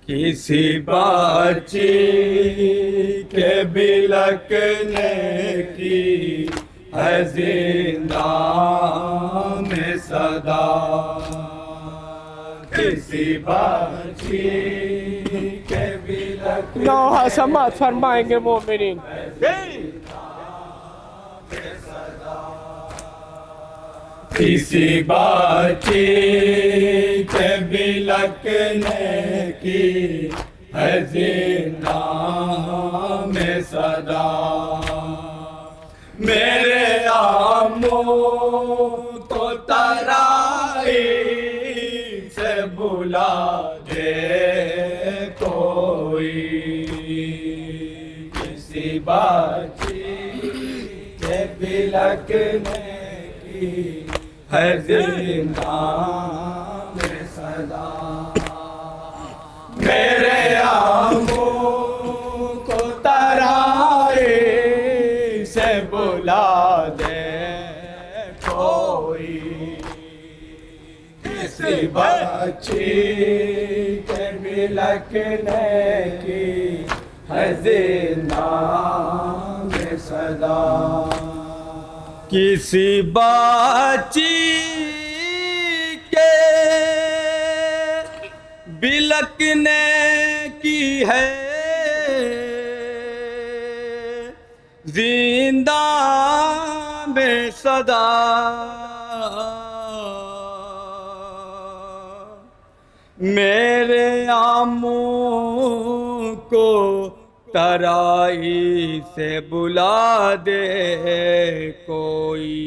किसी बाची के बिलकने की है जिंदा में सदा। किसी बाची के बिलकने नौहा समात फरमाएंगे मोमिनीन। किसी बाची के बिलकने की है जिंदा में सदा। मेरे आमों को तराई से बुला दे कोई। किसी बाची के बिलकने की है जिंदा में सदा। मेरे आंखों को तराई से बुला दे कोई। किसी बच्ची के बिलकने की है जिंदा में सदा। किसी बाची के बिलकने की है जिंदा में सदा। मेरे आमों को तराई से बुला दे कोई।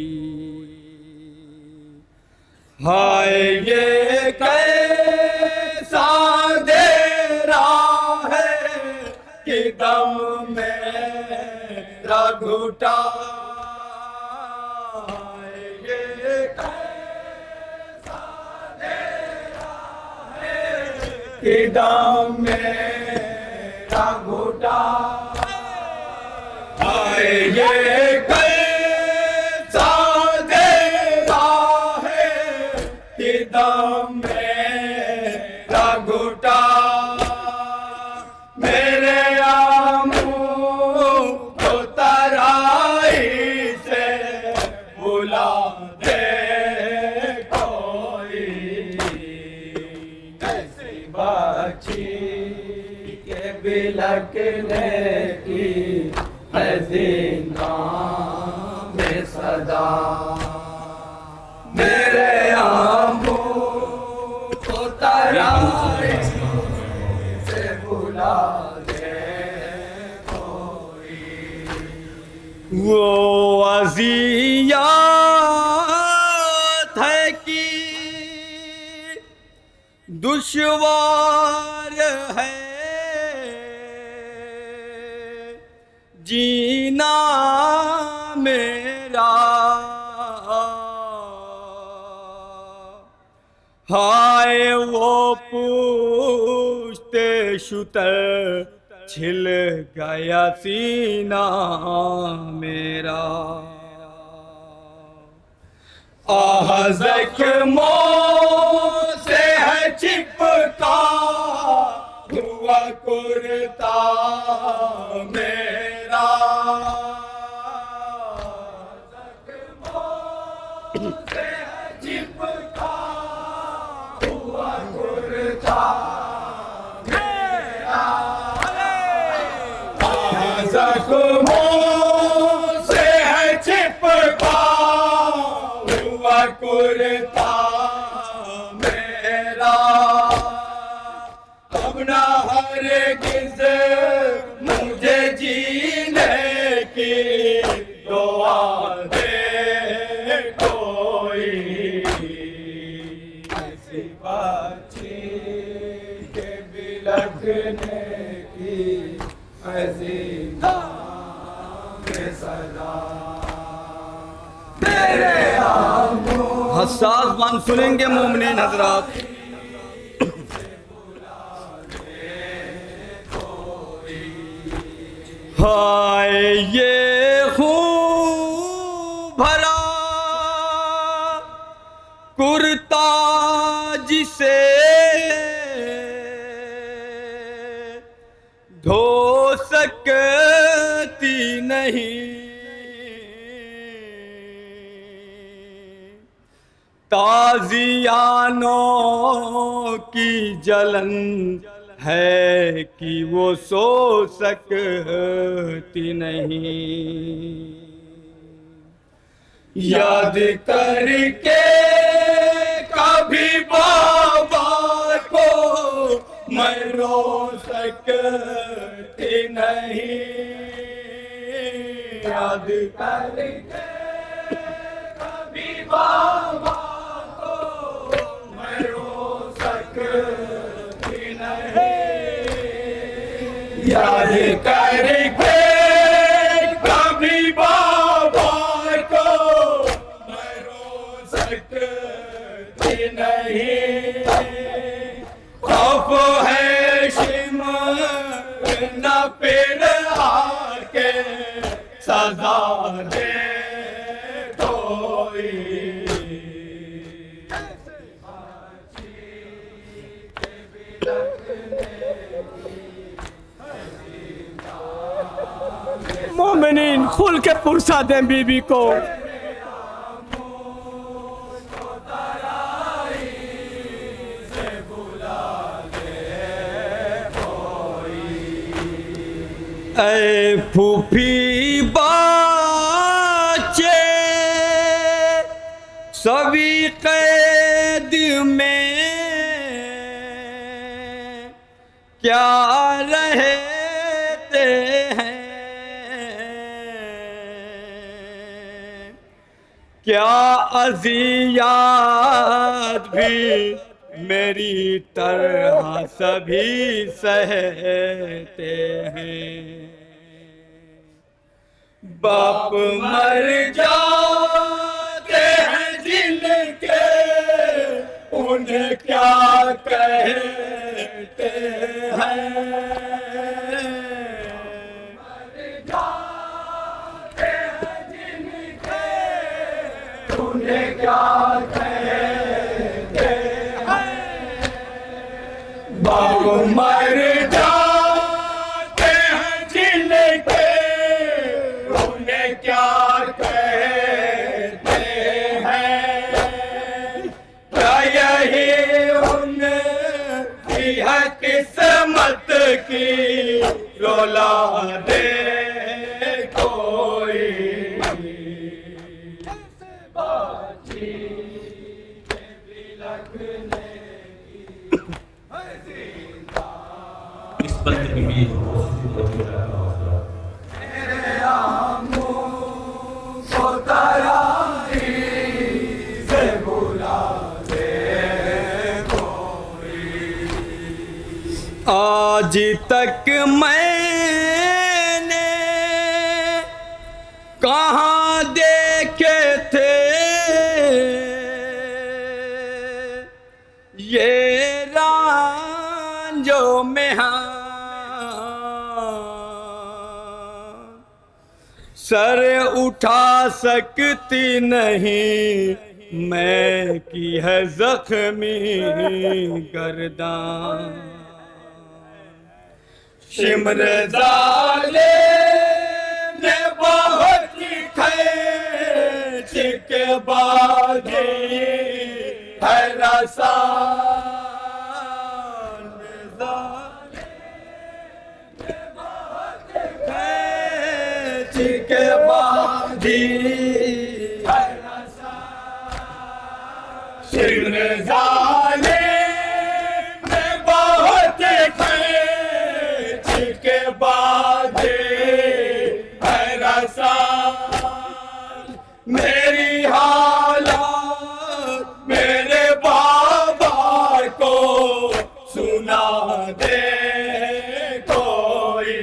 हाय ये कैसा अंधेरा है कि दम मेरा घुटा। हाय ये कैसा अंधेरा है कि दम मेरा घुटा। हाय ये कैसा अंधेरा है कि दम मेरा घुटा। मेरे आमों को तराई से बुला दे कोई। कैसी बाची के बिलकने की है जिंदा में सदा। मेरे आंखों को तराई से बुला दे कोई। वो अज़ियत है कि दुश्वार है जीना मेरा। हाय वो पूछते शुतर छिल गया सीना मेरा। आह ज़ख्मों से है चिपका हुआ कुर्ता मेरा। ज़ख्मों से है चिपका हुआ कुर्ता मेरा। ज़ख्मों से है चिपका हुआ कुर्ता मेरा। अब ना हरगिज़ मुझे जीने की दुआ दे कोई। ऐसी बाची के बिलकने की है जिंदा में सदा। मेरे हसास बान सुनेंगे मोमिनीन हजरात। हाय ये खून भरा कुर्ता जिसे हो सकती नहीं, ताजियानों की जलन है कि वो सो सकती नहीं। याद करके कभी बाबा को मैं रो सकती नहीं। याद करके कभी बाबा को मैं रो सकती नहीं। याद करके कभी बाबा को मैं रो सकती नहीं। खौफ है शिमर न पेड़ आके सजा दे कोई। मोमिनीन खुल के पुरसा दें बीबी को। ऐ फूफी बच्चे सभी कैद में क्या रहते हैं, क्या अज़ियत भी मेरी तरह सभी सहते हैं। बाप मर जाते हैं जिनके उन्हें क्या कहते हैं। मर जाते हैं जिनके उन्हें क्या कहते हैं। बाप मर जाते हैं जिनके उन्हें क्या कहते हैं। क्या यही उनकी है किस्मत की रोला दे कोई। इस बंद की भी आज तक मैंने कहाँ देखे थे ये रांझो में सर उठा सकती नहीं मैं की है जख्मी गर्दान। शिमरजाले ने बहुत खैच के बाजी है रसान। खैच के बाजी है रसान। शिमरजाले ने बहुत के बाद है रसान। मेरी हालत मेरे बाबा को सुना दे कोई।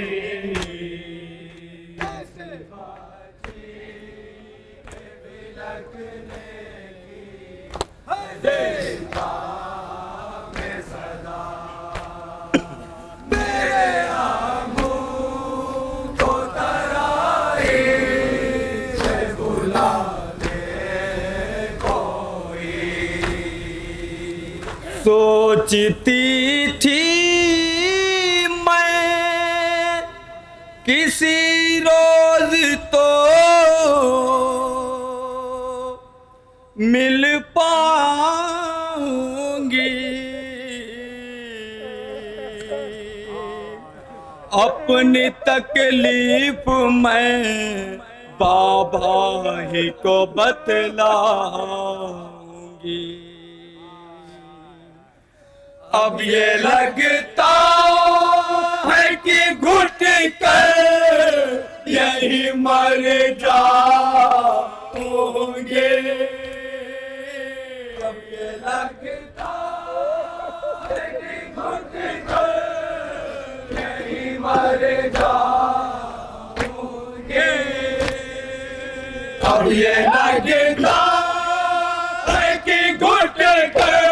सोचती थी मैं किसी रोज तो मिल पाऊंगी, अपनी तकलीफ मैं बाबा ही को बतलाऊंगी। अब ये लगता है कि घुट कर यही मर जाऊंगे। अब ये लगता है कि घुट कर यही मर जाऊंगे। अब ये लगता है कि घुट कर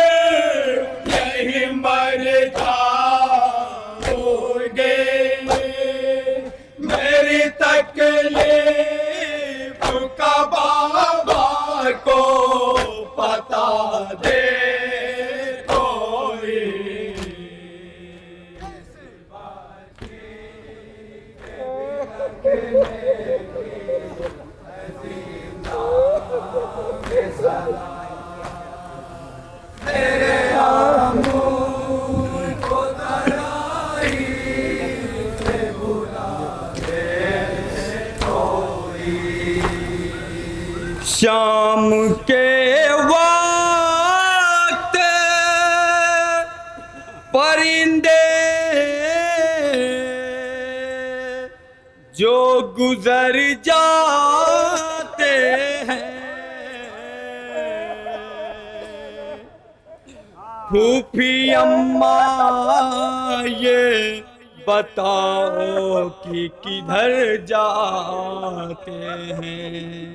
मर जाओगे। मेरी तकलीफ का बाबा को पता दे कोई। शाम के वक्त परिंदे जो गुजर जाते हैं, फूफी अम्मा ये बताओ कि किधर जाते हैं।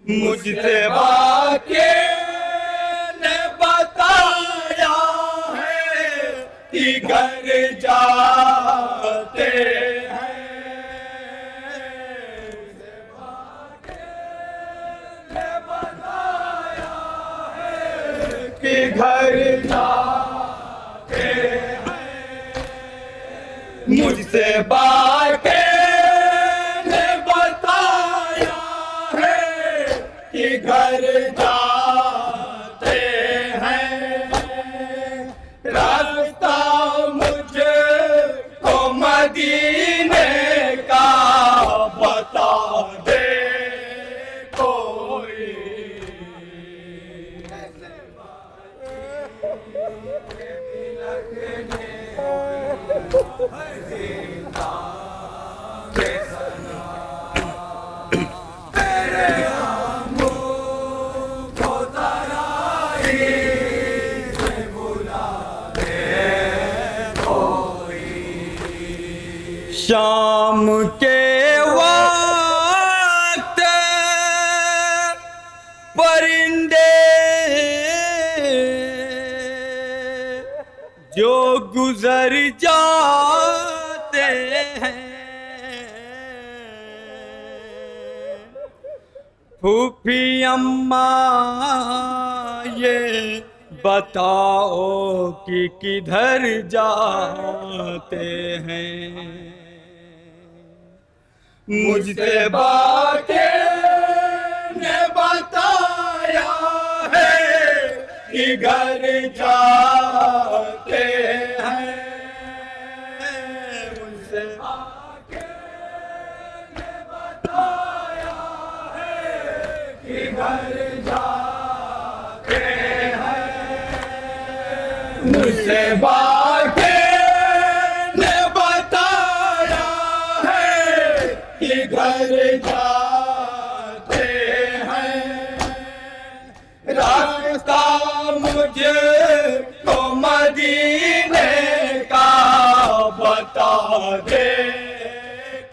मुझसे बाके ने बताया है कि घर जाते हैं। मुझसे बाके ने बताया है कि घर जाते हैं। मुझसे बाके कि घर जाते हैं। रास्ता मुझे को मदीने का बता दे कोई। शाम के वक्त परिंदे जो गुजर जाते हैं, फूफी अम्मा ये बताओ कि किधर जाते हैं। मुझसे बाके ने बताया है कि घर जाते हैं। मुझसे बाके ने बताया है कि घर जाते हैं। मुझसे बाके घर जाते हैं। रास्ता मुझे तो मदीने का बता दे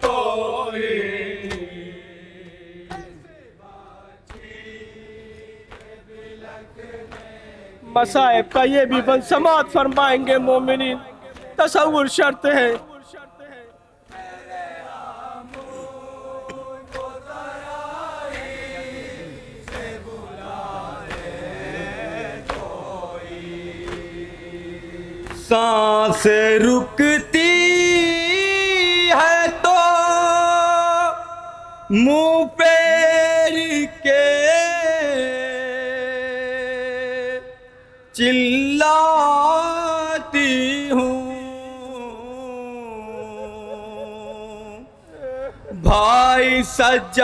कोई। मसाइब का ये भी बन समात फरमाएंगे मोमिनीन, तसव्वुर शर्त है। सांस रुकती मुंह फेर के चिल्लाती हूँ, भाई सज्जाद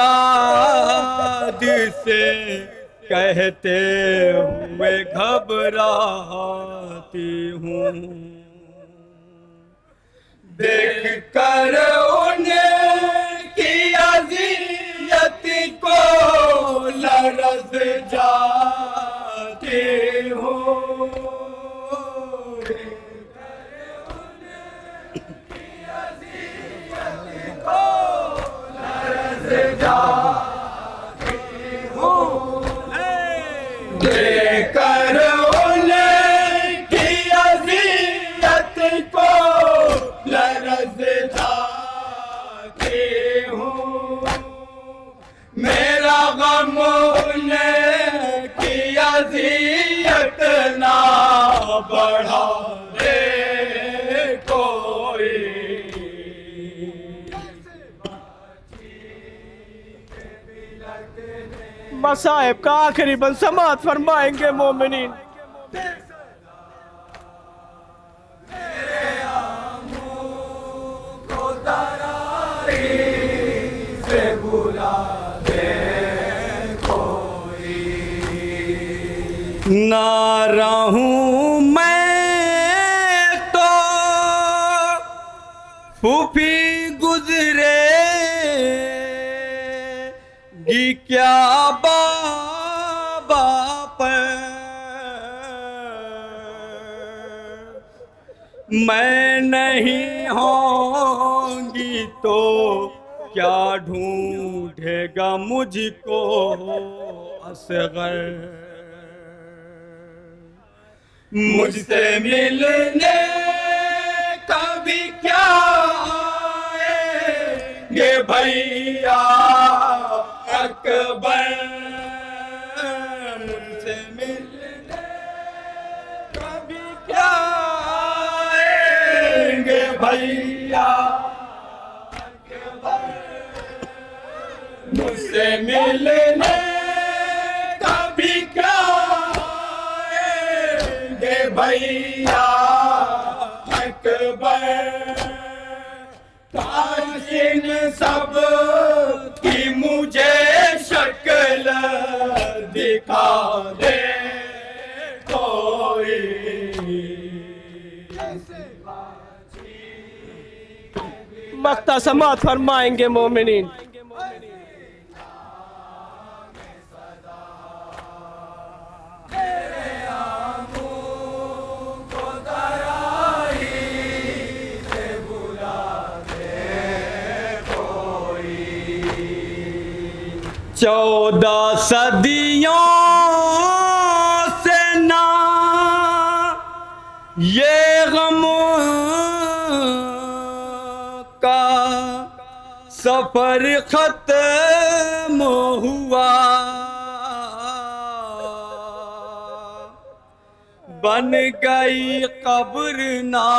से कहते हुए घबराती हूँ। देख कर उनकी अज़ियत को लरज़ जाती हूँ। देकर उनकी अज़ियत को लरज़ जाती हूँ। मेरा गम उनकी अज़ियत ना बढ़ा दे कोई। मसाइब का आखिरी बंद समात फरमाएंगे मोमिनीन। ना रहूं मैं तो फूफी गुजरेगी क्या बाबा पर, मैं नहीं होंगी तो क्या ढूंढेगा मुझको असगर। मुझसे मिलने कभी क्या आएंगे भैया अकबर। मुझसे मिलने कभी क्या आएंगे भैया अकबर। मुझसे मिलने कभी क्या भैया अकबर। काश इन सब की मुझे शक्ल दिखा दे कोई। मक्ता समात फरमाएंगे मोमिनीन। चौदह सदियों से ना ये गम का सफर खत्म हुआ। बन गई कब्र ना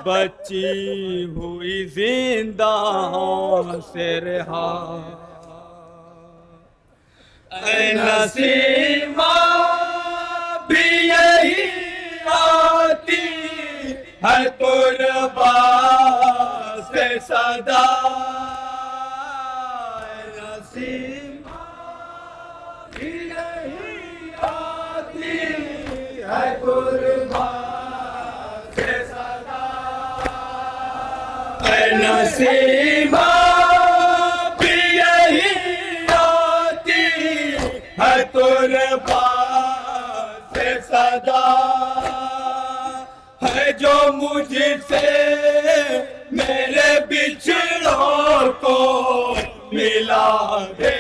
बची हुई जिंदा से रहा। नसीमा भी यही आती है तुरबा से सदा। नसीमा भी यही आती है तुरबा से सदा। नसीमा है तुरबा से सदा। है जो मुझसे मेरे बिछड़ों को मिला दे